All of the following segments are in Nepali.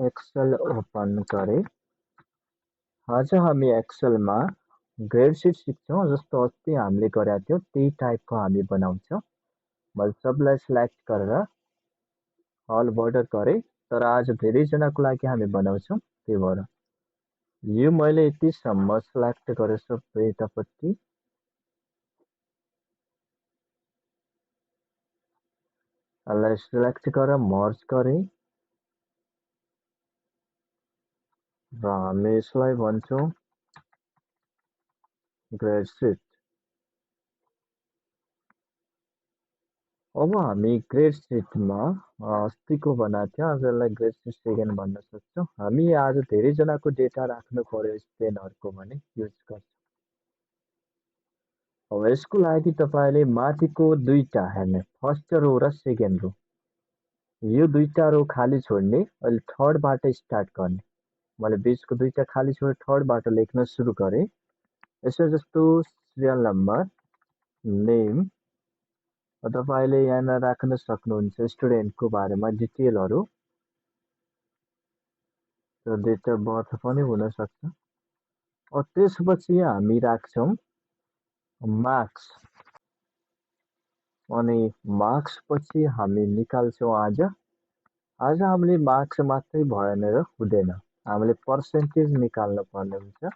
एक्सेल ओपन गरेँ। आज हामी एक्सेलमा ग्रेड सिट सिक्छौँ। जस्तो अस्ति हामीले गरेका थियौँ त्यही टाइपको हामी बनाउँछौँ। मैले सबलाई सिलेक्ट गरेर अल बोर्डर गरेँ, तर आज धेरैजनाको लागि हामी बनाउँछौँ, त्यही भएर यो मैले यतिसम्म सिलेक्ट गरेँ सबै यतापट्टि। यसलाई सिलेक्ट गरेर मर्ज गरेँ र हामी यसलाई भन्छौँ ग्रेड सिट। अब हामी ग्रेड सिटमा अस्तिको बनाएको थियौँ, आज यसलाई ग्रेड सिट सेकेन्ड भन्न सक्छौँ। हामी आज धेरैजनाको डेटा राख्नु पर्यो स्पेनहरूको भने युज गर्छौँ। अब यसको लागि तपाईँले माथिको दुईटा हेर्ने, फर्स्ट रो र सेकेन्ड रो, यो दुईटा रो खाली छोड्ने, अहिले थर्डबाट स्टार्ट गर्ने। मैले बिचको दुईटा खाली छोडेर थर्डबाट लेख्न सुरु गरेँ। यसो जस्तो सिरियल नम्बर, नेम, तपाईँले यहाँ राख्न सक्नुहुन्छ स्टुडेन्टको बारेमा डिटेलहरू, र डेट अफ बर्थ पनि हुनसक्छ। त्यसपछि हामी राख्छौँ मार्क्स, अनि मार्क्स पछि हामी निकाल्छौँ आज हामीले मार्क्स मात्रै भएन र हुँदैन, हामीले पर्सेन्टेज निकाल्न पर्ने हुन्छ।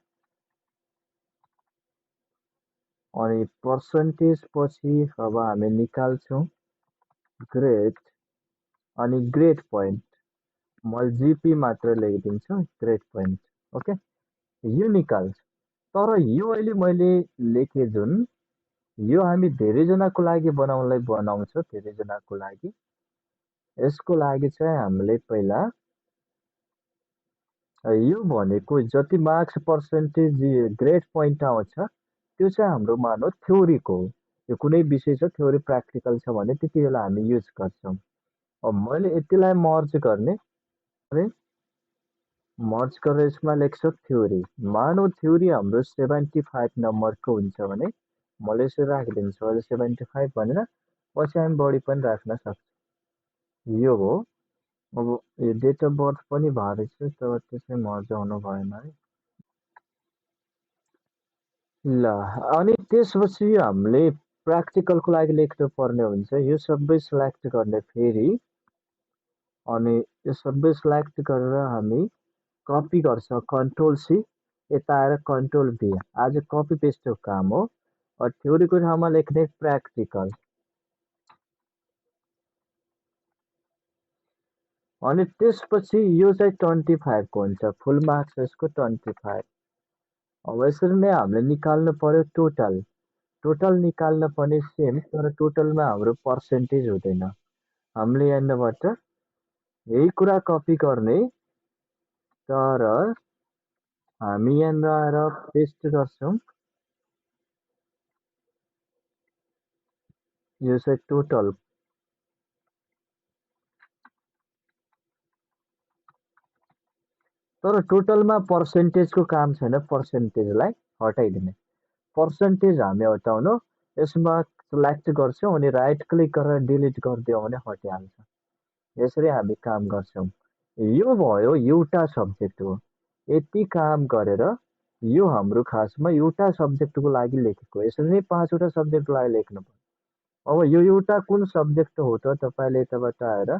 अनि पर्सेन्टेज पछि अब हामी निकाल्छौँ ग्रेड अनि ग्रेड पोइन्ट। मैले जिपी मात्र लेखिदिन्छु, ग्रेड पोइन्ट। ओके, यो निकाल्छ। तर यो अहिले मैले लेखेँ जुन, यो हामी धेरैजनाको लागि बनाउँछ, धेरैजनाको लागि। यसको लागि चाहिँ हामीले पहिला यो भनेको जति मार्क्स पर्सेन्टेज ग्रेड पोइन्ट आउँछ त्यो चाहिँ हाम्रो मानव थ्योरीको हो। यो कुनै विषय छ थ्योरी प्र्याक्टिकल छ भने त्यति बेला हामी युज गर्छौँ। अब मैले यतिलाई मर्ज गर्ने, मर्ज गरेर यसमा लेख्छु थ्योरी। मानव थ्योरी हाम्रो 75 नम्बरको हुन्छ भने मैले यसरी राखिदिन्छु, अहिले 75 भनेर, पछि हामी बढी पनि राख्न सक्छौँ। यो हो। अब यो डेट अफ बर्थ पनि भएको रहेछ, तर त्यसै मर्ज हुनु भएन है। ल, अनि त्यसपछि हामीले प्र्याक्टिकलको लागि लेख्नु पर्ने हुन्छ। यो सबै सिलेक्ट गर्ने फेरि, अनि यो सबै सिलेक्ट गरेर हामी कपी गर्छ, कन्ट्रोल सी, यता आएर कन्ट्रोल भी। आज कपी पेस्टको काम हो। थ्योरीको ठाउँमा लेख्ने प्र्याक्टिकल। अनि त्यसपछि यो चाहिँ 25 को हुन्छ, फुल मार्क्स यसको 25। अब यसरी नै हामीले निकाल्नु पर्यो टोटल। टोटल निकाल्न पनि सेम, तर टोटलमा हाम्रो पर्सेन्टेज हुँदैन। हामीले यहाँबाट यही कुरा कपी गर्ने, तर हामी यहाँ आएर पेस्ट गर्छौँ। यो चाहिँ टोटल, तर टोटलमा पर्सेन्टेजको काम छैन, पर्सेन्टेजलाई हटाइदिने। पर्सेन्टेज हामी हटाउनु, यसमा सिलेक्ट गर्छौँ अनि राइट क्लिक गरेर डिलिट गरिदियो भने हटिहाल्छ। यसरी हामी काम गर्छौँ। यो भयो एउटा सब्जेक्ट हो। यति काम गरेर यो हाम्रो खासमा एउटा सब्जेक्टको लागि लेखेको। यसरी नै 5वटा सब्जेक्टको लागि लेख्नु पर्यो। अब यो एउटा कुन सब्जेक्ट हो त, तपाईँले यताबाट आएर,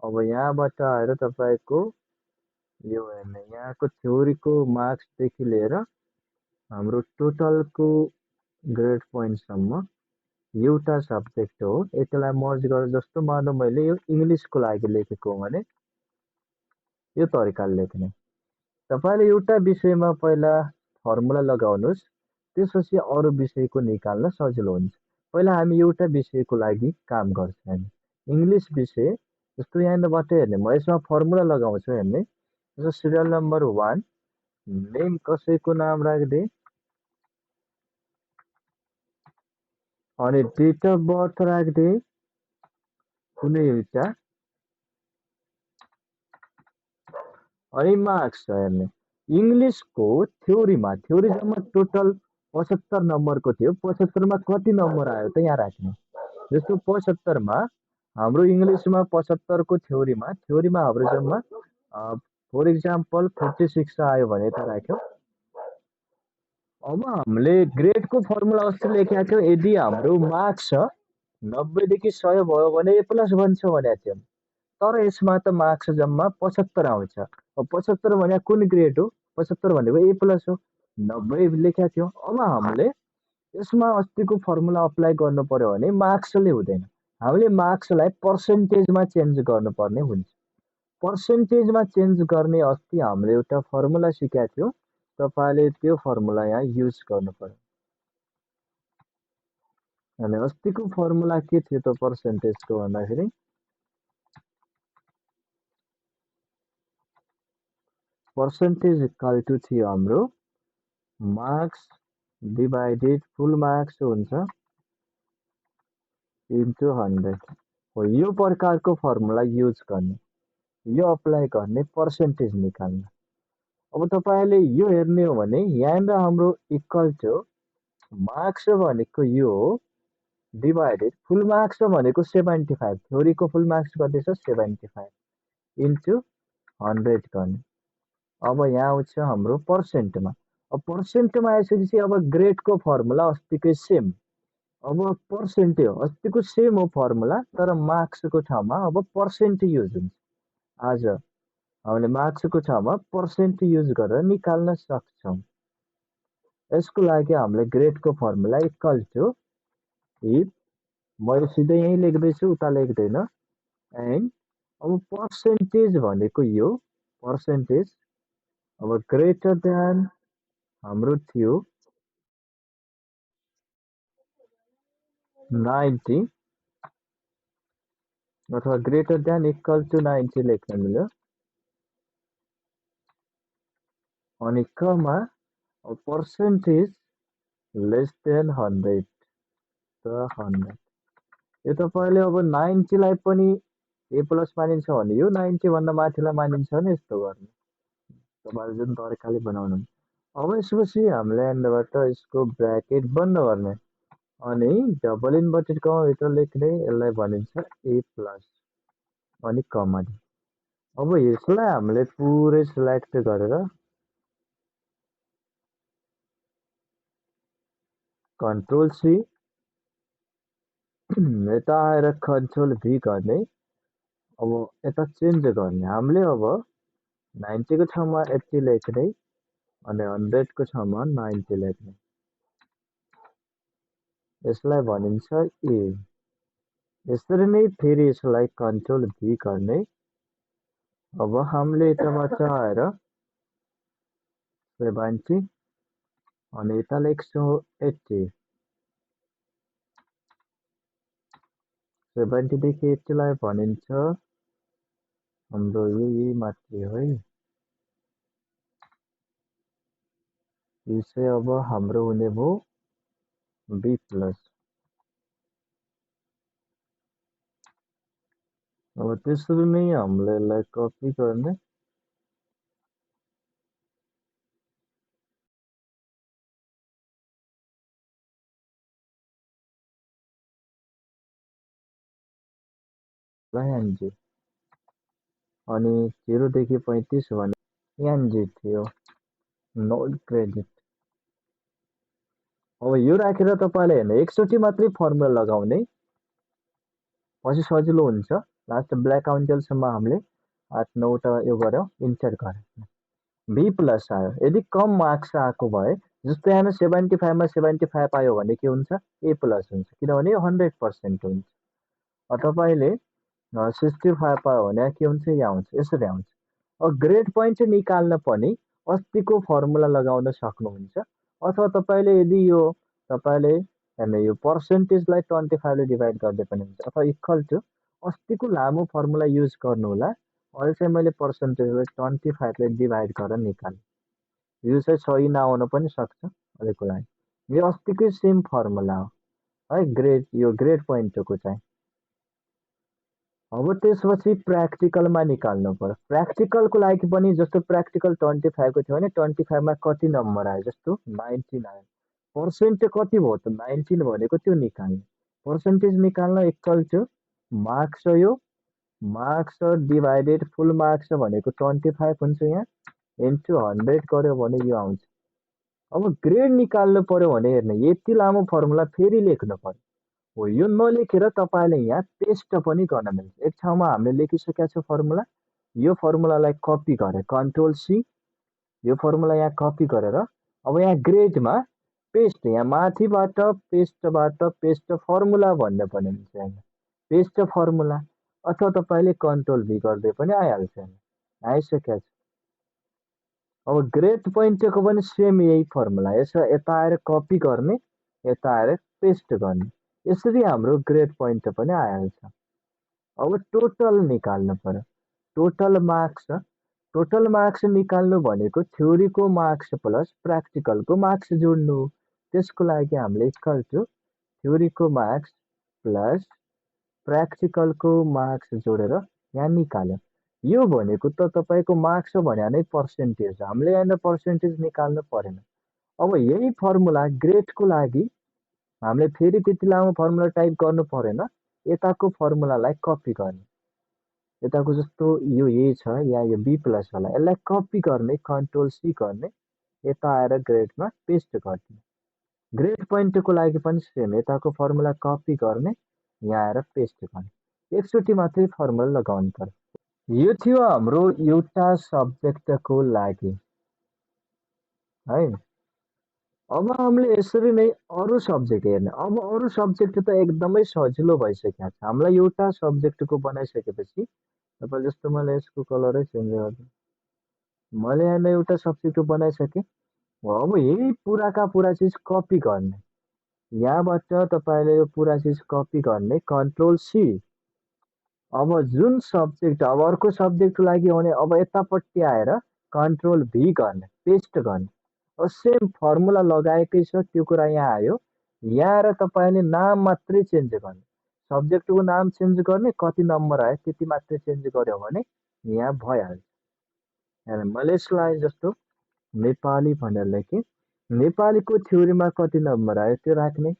अब यहाँबाट आएर तपाईँको यो हेर्ने, यहाँको थ्योरीको मार्क्सदेखि लिएर हाम्रो टोटलको ग्रेड पोइन्टसम्म एउटा सब्जेक्ट हो। यसलाई मर्ज गरेर, जस्तो मानौँ मैले यो इङ्ग्लिसको लागि लेखेको हो भने यो तरिकाले लेख्ने। तपाईँले एउटा विषयमा पहिला फर्मुला लगाउनुहोस्, त्यसपछि अरू विषयको निकाल्न सजिलो हुन्छ। पहिला हामी एउटा विषयको लागि काम गर्छौँ। इङ्ग्लिस विषय, जस्तो यहाँबाट हेर्ने, म यसमा फर्मुला लगाउँछु हेर्ने। जस्तो सिरियल नम्बर 1, नेम कसैको नाम राखिदिएँ, अनि डेट अफ बर्थ राखिदिएँ कुनै एउटा, अनि मार्क्स हेर्ने। इङ्ग्लिसको थ्योरीमा, थ्योरी जम्मा टोटल 75 नम्बरको थियो, 75मा कति नम्बर आयो त यहाँ राख्ने। जस्तो 75मा हाम्रो इङ्ग्लिसमा 75को थ्योरीमा हाम्रो जम्मा फर इक्जाम्पल 46 आयो भने त राख्यो। अब हामीले ग्रेडको फर्मुला अस्ति लेखेका थियौँ, यदि हाम्रो मार्क्स छ 90देखि 100 भयो भने ए प्लस बन्छ भनेको थियौँ। तर यसमा त मार्क्स जम्मा 75 आउँछ। अब 75 भने कुन ग्रेड हो? 75 भनेको ए प्लस हो। 90 लेखेका थियौँ। अब हामीले यसमा अस्तिको फर्मुला अप्लाई गर्नु पर्यो भने मार्क्सले हुँदैन, हामीले मार्क्सलाई पर्सेन्टेजमा चेन्ज गर्नुपर्ने हुन्छ। पर्सेन्टेजमा चेन्ज गर्ने अस्ति हामीले एउटा फर्मुला सिकेका थियौँ, तपाईँले त्यो फर्मुला यहाँ युज गर्नु पर्यो। अनि अस्तिको फर्मुला के थियो त पर्सेन्टेजको भन्दाखेरि पर्सेन्टेज इक्वल टु थियो हाम्रो मार्क्स डिभाइडेड फुल मार्क्स हुन्छ इन्टु 100 हो। यो प्रकारको फर्मुला युज गर्ने, यो अप्लाई गर्ने, पर्सेन्टेज निकाल्न। अब तपाईँले यो हेर्ने हो भने यहाँनिर हाम्रो इक्वल टु मार्क्स भनेको यो हो डिभाइडेड फुल मार्क्स भनेको 75, थ्योरीको फुल मार्क्स कति छ 75 इन्टु 100 गर्ने। अब यहाँ आउँछ हाम्रो पर्सेन्टमा। अब पर्सेन्टमा आइसकेपछि अब ग्रेडको फर्मुला अस्तिकै सेम, अब पर्सेन्टै हो, अस्तिको सेम हो फर्मुला, तर मार्क्सको ठाउँमा अब पर्सेन्ट युज हुन्छ। आज हामीले मार्क्सको ठाउँमा पर्सेन्ट युज गरेर निकाल्न सक्छौँ। यसको लागि हामीले ग्रेडको फर्मुला इक्वल टु इफ, मैले सिधै यहीँ लेख्दैछु, उता लेख्दैन, एन्ड अब पर्सेन्टेज भनेको यो पर्सेन्टेज अब ग्रेटर देन हाम्रो थियो 90 अथवा ग्रेटर देन इक्वल टु 90 लेख्न मिल्यो। अनि कमा पर्सेन्टेज लेस देन 100 त 100। यो तपाईँले अब 90 लाई पनि ए प्लस मानिन्छ भने यो 90 भन्दा माथिलाई मानिन्छ भने यस्तो गर्ने, तपाईँले जुन तरिकाले बनाउनु। अब यसपछि हामीले यहाँबाट यसको ब्राकेट बन्द गर्ने अनि डबल इन्भर्टेड कमा भित्र लेख्ने, यसलाई भनिन्छ ए प्लस अनि कमा। अब यसलाई हामीले पुरै सिलेक्ट गरेर कन्ट्रोल सी, यता आएर कन्ट्रोल भी गर्ने। अब यता चेन्ज गर्ने, हामीले अब 90 को ठाउँमा 80 लेख्ने अनि 100 को ठाउँमा 90 लेख्ने, यसलाई भनिन्छ ए। यसरी नै फेरि यसलाई कन्ट्रोल भी गर्ने। अब हामीले यताबाट आएर 70 अनि यता लेख्छौँ 80, 70 देखि 80 लाई भनिन्छ हाम्रो यही माथि है, यो चाहिँ अब हाम्रो हुने भयो बी प्लस। अब त्यसरी नै हामीले यसलाई कपी गर्ने, एनजी अनि 0 देखि 35 भने एनजी थियो, नोट क्रेडिट। अब यो राखेर तपाईँले हेर्नु एकचोटि मात्रै फर्मुला लगाउने, पछि सजिलो हुन्छ। लास्ट ब्ल्याक काउन्टेलसम्म हामीले 8-9 यो गऱ्यौँ, इन्टर गऱ्यौँ, बी प्लस आयो। यदि कम मार्क्स आएको भए, जस्तै यहाँ 75 मा 75 आयो भने के हुन्छ ए प्लस हुन्छ, किनभने यो 100% हुन्छ। तपाईँले 65 आयो भने के हुन्छ यहाँ आउँछ, यसरी आउँछ। अब ग्रेड पोइन्ट निकाल्न पनि अस्तिको फर्मुला लगाउन सक्नुहुन्छ, अथवा तपाईँले यदि यो तपाईँले हेर्नु यो पर्सेन्टेजलाई 25 ले डिभाइड गर्दै पनि हुन्छ, अथवा इक्वल टु अस्तिको लामो फर्मुला युज गर्नु होला। अहिले चाहिँ मैले पर्सेन्टेजलाई 25 ले डिभाइड गरेर निकालेँ, यो चाहिँ सही नआउन पनि सक्छ अहिलेको लागि। यो अस्तिकै सेम फर्मुला हो है ग्रेड, यो ग्रेड पोइन्टको चाहिँ। अब त्यसपछि प्र्याक्टिकलमा निकाल्नु पर्यो। प्र्याक्टिकलको लागि पनि जस्तो प्र्याक्टिकल 25 को थियो भने 25 मा कति नम्बर आयो, जस्तो 19 आयो, पर्सेन्ट कति भयो त 19 भनेको त्यो निकाल्ने। पर्सेन्टेज निकाल्न इक्वल टु मार्क्स हो यो मार्क्स डिभाइडेड फुल मार्क्स भनेको 25 हुन्छ यहाँ, इन्टु 100 गर्यो भने यो आउँछ। अब ग्रेड निकाल्नु पर्यो भने हेर्नु, यति लामो फर्मुला फेरि लेख्नु पर्यो। हो, यो नलेखेर तपाईँले यहाँ पेस्ट पनि गर्न मिल्छ। एक ठाउँमा हामीले लेखिसकेका छौँ फर्मुला, यो फर्मुलालाई कपी गरेर कन्ट्रोल सी, यो फर्मुला यहाँ कपी गरेर अब यहाँ ग्रेडमा पेस्ट, यहाँ माथिबाट पेस्ट फर्मुला भन्ने पनि हुन्छ यहाँ, पेस्ट फर्मुला, अथवा तपाईँले कन्ट्रोल भी गर्दै पनि आइहाल्छ। आइसकेको छ। अब ग्रेड पोइन्टको पनि सेम यही फर्मुला, यसो यता आएर कपी गर्ने, यता आएर पेस्ट गर्ने, यसरी हाम्रो ग्रेड पोइन्ट पनि आइहाल्छ। अब टोटल निकाल्नु पर्यो, टोटल मार्क्स, टोटल मार्क्स निकाल्नु भनेको थ्योरीको मार्क्स प्लस प्र्याक्टिकलको मार्क्स जोड्नु। त्यसको लागि हामीले इक्वल टु थ्योरीको मार्क्स प्लस प्र्याक्टिकलको मार्क्स जोडेर यहाँ निकाल्यो। यो भनेको त तपाईँको मार्क्स भने नै पर्सेन्टेज, हामीले यहाँ पर्सेन्टेज निकाल्नु परेन। अब यही फर्मुला ग्रेडको लागि हामीले फेरि त्यति लामो फर्मुला टाइप गर्नु परेन, यताको फर्मुलालाई कपी गर्ने, यताको जस्तो यो ए छ या यो बी प्लस होला, यसलाई कपी गर्ने, कन्ट्रोल सी गर्ने, यता आएर ग्रेडमा पेस्ट गर्ने। ग्रेड पोइन्टको लागि पनि सेम, यताको फर्मुला कपी गर्ने, यहाँ आएर पेस्ट गर्ने, एकचोटि मात्रै फर्मुला लगाउनु पर्यो। यो थियो हाम्रो एउटा सब्जेक्टको लागि है। अब हामीले यसरी नै अरू सब्जेक्ट हेर्ने। अब अरू सब्जेक्ट त एकदमै सजिलो भइसकेको छ। हामीलाई एउटा सब्जेक्टको बनाइसकेपछि तपाईँ जस्तो मैले यसको कलरै चेन्ज गर्छु, मैले यहाँ एउटा सब्जेक्ट बनाइसकेँ। अब यही पुराका पुरा चिज कपी गर्ने, यहाँबाट तपाईँले यो पुरा चिज कपी गर्ने, कन्ट्रोल सी। अब जुन सब्जेक्ट, अब अर्को सब्जेक्टको लागि हो भने अब यतापट्टि आएर कन्ट्रोल भी गर्ने, पेस्ट गर्ने। अब सेम फर्मुला लगाएकै छ, त्यो कुरा यहाँ आयो। यहाँ आएर तपाईँले नाम मात्रै चेन्ज गर्ने, सब्जेक्टको नाम चेन्ज गर्ने, कति नम्बर आयो त्यति मात्रै चेन्ज गर्यो भने यहाँ भइहाल्छ। मैले यसलाई जस्तो नेपाली भनेर लेखेँ, नेपालीको थ्योरीमा कति नम्बर आयो त्यो राख्ने,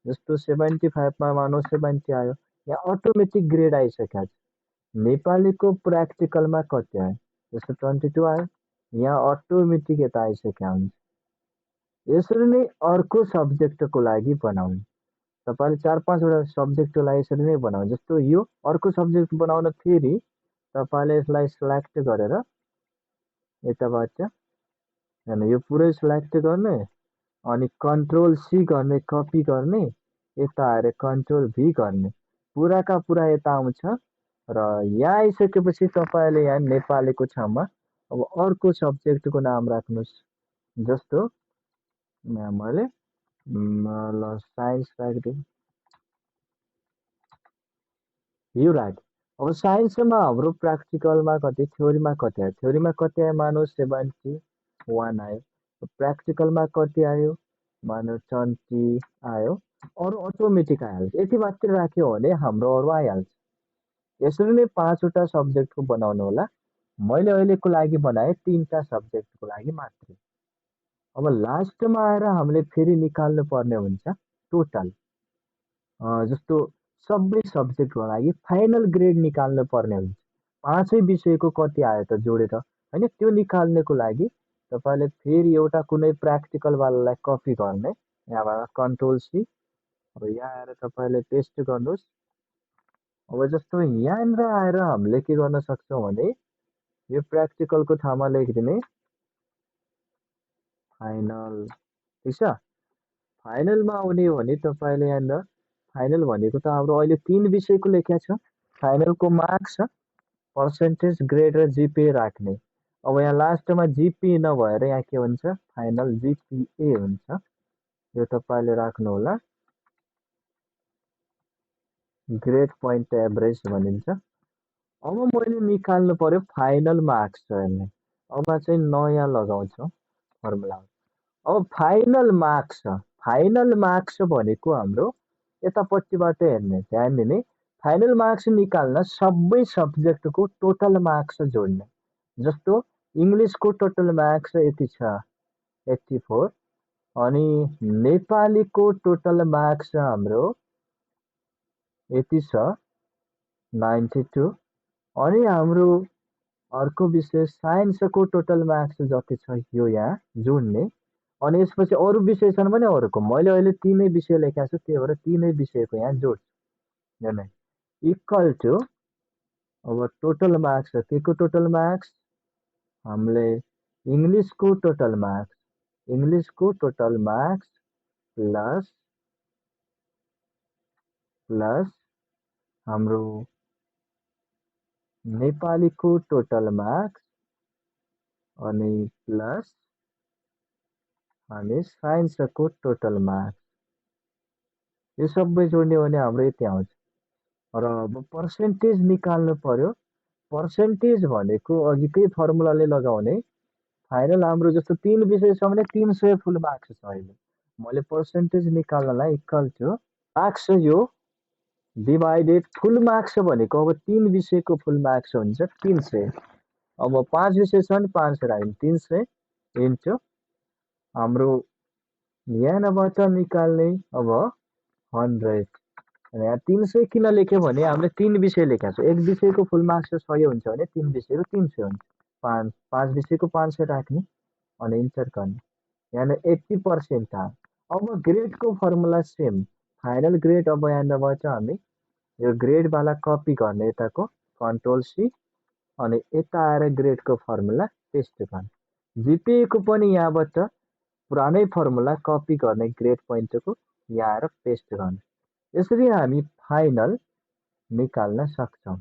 जस्तो 75मा मानौ 70 आयो, यहाँ अटोमेटिक ग्रेड आइसकेको छ। नेपालीको प्र्याक्टिकलमा कति आयो, जस्तो 22 आयो, यहाँ अटोमेटिक यता आइसकेको हुन्छ। यसरी नै अर्को सब्जेक्टको लागि बनाउने, तपाईँले 4-5वटा सब्जेक्टको लागि यसरी नै बनाउनु। जस्तो यो अर्को सब्जेक्ट बनाउन फेरि तपाईँले यसलाई सिलेक्ट गरेर यताबाट यो पुरै सिलेक्ट गर्ने, अनि कन्ट्रोल सी गर्ने, कपी गर्ने, यता आएर कन्ट्रोल भी गर्ने, पुराका पुरा यता आउँछ। र यहाँ आइसकेपछि तपाईँले यहाँ नेपालीको ठाउँमा अब अर्को सब्जेक्टको नाम राख्नुहोस्। जस्तो मैले ल साइन्स राखिदिउँ, यो राखेँ। अब साइन्समा हाम्रो प्र्याक्टिकलमा कति, थ्योरीमा कति आयो, थ्योरीमा कति आयो मानौ 71 आयो, प्र्याक्टिकलमा कति आयो मानौ 20 आयो, अरू अटोमेटिक आइहाल्छ। यति मात्रै राख्यो भने हाम्रो अरू आइहाल्छ। यसरी नै 5वटा सब्जेक्टको बनाउनु होला। मैले अहिलेको लागि बनाएँ 3टा सब्जेक्टको लागि मात्रै। अब लास्टमा आएर हामीले फेरि निकाल्नु पर्ने हुन्छ टोटल, जस्तो सबै सब्जेक्टको लागि फाइनल ग्रेड निकाल्नु पर्ने हुन्छ। 5 विषयको कति आयो त जोडेर होइन, त्यो निकाल्नको लागि तपाईँले फेरि एउटा कुनै प्र्याक्टिकलवालालाई कपी गर्ने, यहाँबाट कन्ट्रोल सी, अब यहाँ आएर तपाईँले पेस्ट गर्नुहोस्। अब जस्तो यहाँनिर आएर हामीले के गर्न सक्छौँ भने यो प्र्याक्टिकलको ठाउँमा लेखिदिने फाइनल, ठिक छ। फाइनलमा आउने हो भने तपाईँले यहाँनिर फाइनल भनेको त हाम्रो अहिले 3 विषयको लेखेको छ, फाइनलको मार्क्स, पर्सेन्टेज, ग्रेड र जिपिए राख्ने। अब यहाँ लास्टमा जिपिए नभएर यहाँ के हुन्छ, फाइनल जिपिए हुन्छ, यो तपाईँले राख्नु होला। ग्रेड पोइन्ट एभरेज भनिन्छ। अब मैले निकाल्नु पर्यो फाइनल मार्क्स हेर्ने, अब चाहिँ नयाँ लगाउँछौँ फर्मुला। अब फाइनल मार्क्स, फाइनल मार्क्स भनेको हाम्रो यतापट्टिबाट हेर्ने, ध्यान दिने, फाइनल मार्क्स निकाल्न सबै सब्जेक्टको टोटल मार्क्स जोड्ने। जस्तो इङ्ग्लिसको टोटल मार्क्स यति छ 84, अनि नेपालीको टोटल मार्क्स हाम्रो यति छ 92, अनि हाम्रो अर्को विषय साइन्सको टोटल मार्क्स जति छ यो यहाँ जोड्ने। अनि यसपछि अरू विषय छन् भने अरूको मैले अहिले तिनै विषय लेखेको छु त्यही भएर तिनै विषयको यहाँ जोड्छु हेर्नु इक्वल टु अब टोटल मार्क्स के को टोटल मार्क्स हामीले इङ्ग्लिसको टोटल मार्क्स प्लस प्लस हाम्रो नेपालीको टोटल मार्क्स अनि प्लस हामी साइन्सको टोटल मार्क्स यो सबै जोड्ने हो भने हाम्रो यति आउँछ र अब पर्सेन्टेज निकाल्नु पर्यो पर्सेन्टेज भनेको अघिकै फर्मुलाले लगाउने फाइनल हाम्रो जस्तो तीन विषय छ भने 300 फुल मार्क्स छ अहिले मैले पर्सेन्टेज निकाल्नलाई इक्वल टु मार्क्स यो डिभाइडेड फुल मार्क्स भनेको अब तीन विषयको फुल मार्क्स हुन्छ 300 अब 5 विषय छ भने 500 राख्यौँ 300 इन्टु हाम्रो यहाँबाट निकाल्ने अब 100 यहाँ 300 किन लेख्यो भने हामीले तीन विषय लेखेको छ एक विषयको फुल मार्क्स 100 हुन्छ भने तीन विषयको 300 हुन्छ पाँच विषयको 500 राख्ने अनि इन्टर गर्ने यहाँ 80% आयो अब ग्रेडको फर्मुला सेम फाइनल ग्रेड अब यहाँबाट हामी यो ग्रेडवाला कपी गर्ने यताको कन्ट्रोल सी अनि यता आएर ग्रेडको फर्मुला पेस्ट गर्ने जिपिएको पनि यहाँबाट पुरानै फर्मुला कपी गर्ने ग्रेड पोइन्टको यहाँ आएर पेस्ट गर्ने यसरी हामी फाइनल निकाल्न सक्छौँ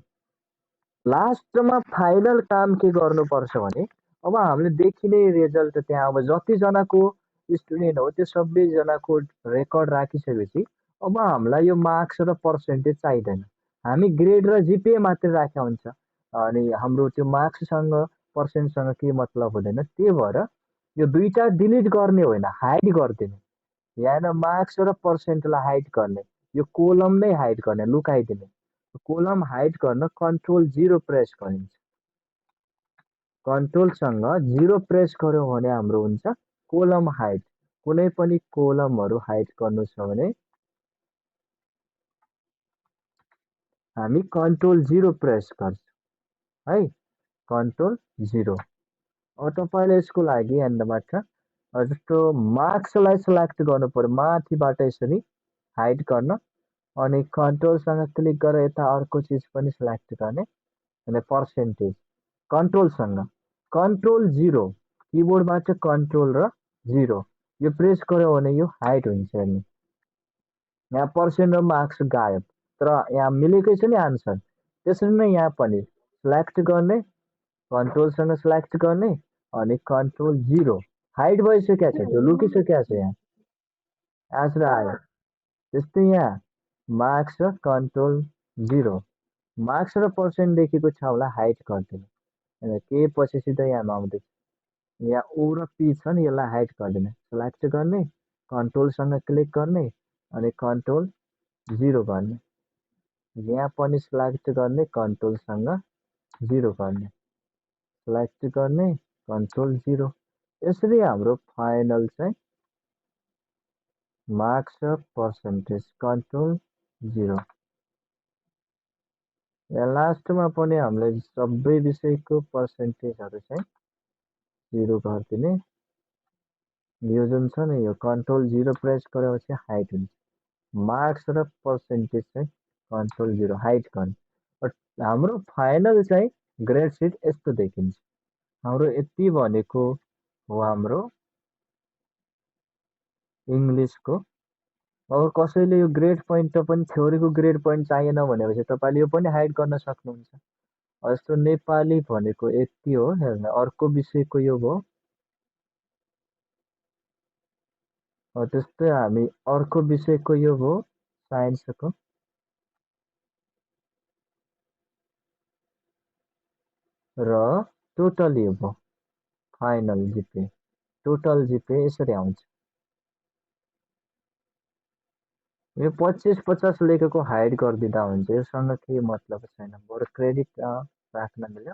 लास्टमा फाइनल काम के गर्नुपर्छ भने अब हामीले देखिने रिजल्ट त्यहाँ अब जतिजनाको स्टुडेन्ट हो त्यो सबैजनाको रेकर्ड राखिसकेपछि अब हामीलाई यो मार्क्स र पर्सेन्टेज चाहिँदैन हामी ग्रेड र जिपिए मात्रै राखेका हुन्छ अनि हाम्रो त्यो मार्क्ससँग पर्सेन्टसँग के मतलब हुँदैन त्यही भएर यो दुईटा डिलिट गर्ने होइन हाइड गरिदिने यहाँ मार्क्स र पर्सेन्टलाई हाइड गर्ने यो कोलम नै हाइड गर्ने लुकाइदिने कोलम हाइड गर्न कन्ट्रोल 0 प्रेस गरिन्छ कन्ट्रोलसँग 0 प्रेस गर्यो भने हाम्रो हुन्छ कोलम हाइड कुनै पनि कोलमहरू हाइड गर्नु छ भने हामी कन्ट्रोल 0 प्रेस गर्छौँ है कन्ट्रोल 0 अब तपाईँले यसको लागि यहाँबाट जस्तो मार्क्सलाई सिलेक्ट गर्नु पर्यो माथिबाट यसरी हाइड गर्न अनि कन्ट्रोलसँग क्लिक गरेर यता अर्को चिज पनि सिलेक्ट गर्ने अनि पर्सेन्टेज कन्ट्रोलसँग कन्ट्रोल 0 किबोर्डबाट कन्ट्रोल र 0 यो प्रेस गर्यो भने यो हाइड हुन्छ हेर्नु यहाँ पर्सेन्ट र मार्क्स गायब तर यहाँ मिलेकै छ नि आन्सर त्यसरी नै यहाँ पनि सिलेक्ट गर्ने कन्ट्रोलसँग सिलेक्ट गर्ने अनि कन्ट्रोल 0 हाइड भइसकेको छ त्यो लुकिसकेको छ यहाँ आन्सर आयो त्यस्तै यहाँ मार्क्स र कन्ट्रोल 0 मार्क्स र पर्सेन्ट लेखेको ठाउँलाई हाइड गरिदिनु के पछि सिधै यहाँ आउँदैछ यहाँ ओ र पी छ नि यसलाई हाइड गरिदिने सिलेक्ट गर्ने कन्ट्रोलसँग क्लिक गर्ने अनि कन्ट्रोल 0 गर्ने यहाँ पनि सिलेक्ट गर्ने कन्ट्रोलसँग 0 गर्ने सिलेक्ट गर्ने कन्ट्रोल 0 यसरी हाम्रो फाइनल चाहिँ मार्क्स र पर्सेन्टेज कन्ट्रोल 0 यहाँ लास्टमा पनि हामीले सबै विषयको पर्सेन्टेजहरू चाहिँ 0 गरिदिने यो जुन छ नि यो कन्ट्रोल 0 प्रेस गरेपछि हाइड हुन्छ मार्क्स र पर्सेन्टेज चाहिँ कन्ट्रोल 0 हाइड गर्ने हाम्रो फाइनल चाहिँ ग्रेड सिट यस्तो देखिन्छ हाम्रो यति भनेको हो हाम्रो इङ्ग्लिसको अब कसैले यो ग्रेड पोइन्ट पनि थ्योरीको ग्रेड पोइन्ट चाहिएन भनेपछि तपाईँले यो पनि हाइड गर्न सक्नुहुन्छ जस्तो नेपाली भनेको यति हो हेर्न अर्को विषयको यो भयो त्यस्तै हामी अर्को विषयको यो भयो साइन्सको र टोटल यो भयो फाइनल जिपे टोटल जिपे यसरी आउँछ यो 25-50 लेखेको हाइड गरिदिँदा हुन्छ योसँग केही मतलब छैन बरु क्रेडिट राख्न मिल्यो